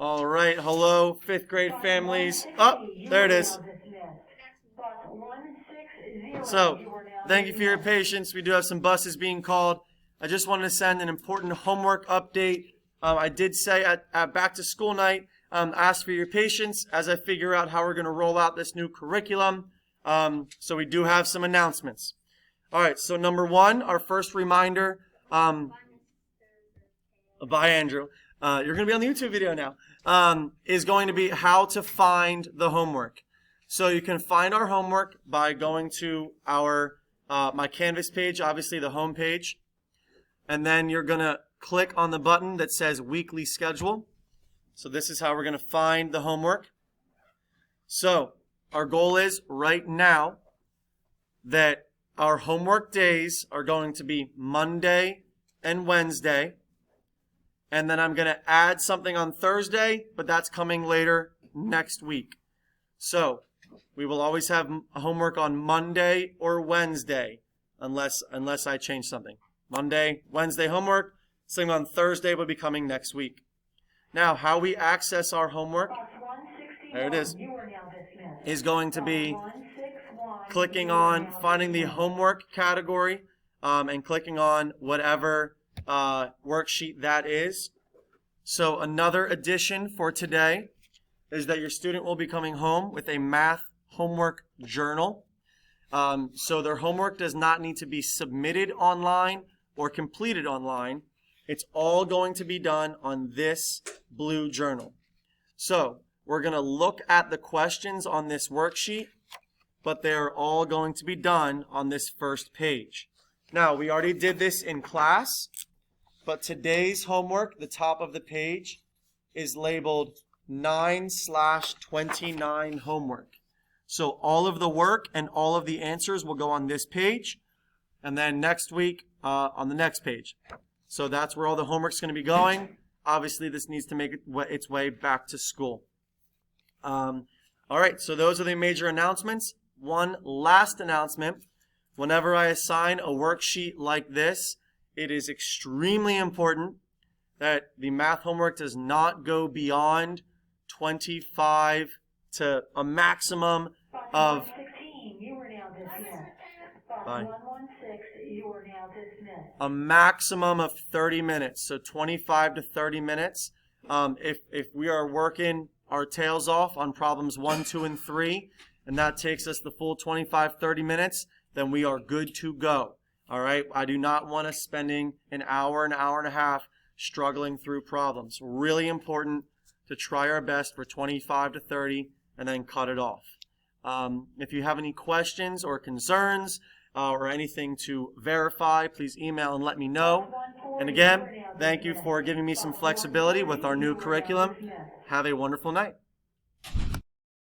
All right, hello, fifth grade families. Oh, there it is. So, thank you for your patience. We do have some buses being called. I just wanted to send an important homework update. I did say at back to school night, ask for your patience as I figure out how we're going to roll out this new curriculum. So we do have some announcements. All right, so number one, our first reminder, bye Andrew. You're going to be on the YouTube video now, is going to be how to find the homework. So you can find our homework by going to our my Canvas page, obviously the home page, and then you're going to click on the button that says weekly schedule. So this is how we're going to find the homework. So our goal is right now that our homework days are going to be Monday and Wednesday. And then I'm going to add something on Thursday, but that's coming later next week. So we will always have homework on Monday or Wednesday, unless I change something. Monday, Wednesday homework. Something on Thursday will be coming next week. Now, how we access our homework, there it is going to be clicking on finding the homework category and clicking on whatever worksheet that is. So another addition for today is that your student will be coming home with a math homework journal. So their homework does not need to be submitted online or completed online. It's all going to be done on this blue journal. So we're going to look at the questions on this worksheet, but they're all going to be done on this first page. Now, we already did this in class, but today's homework, the top of the page, is labeled 9/29 homework. So all of the work and all of the answers will go on this page, and then next week on the next page. So that's where all the homework's going to be going. Obviously, this needs to make its way back to school. All right, so those are the major announcements. One last announcement. Whenever I assign a worksheet like this, it is extremely important that the math homework does not go beyond 25 to a maximum of... A maximum of 30 minutes, so 25 to 30 minutes. If we are working our tails off on problems 1, 2, and 3, and that takes us the full 25, 30 minutes, then we are good to go. All right? I do not want us spending an hour and a half struggling through problems. Really important to try our best for 25 to 30 and then cut it off. If you have any questions or concerns, or anything to verify, please email and let me know. And again, thank you for giving me some flexibility with our new curriculum. Have a wonderful night.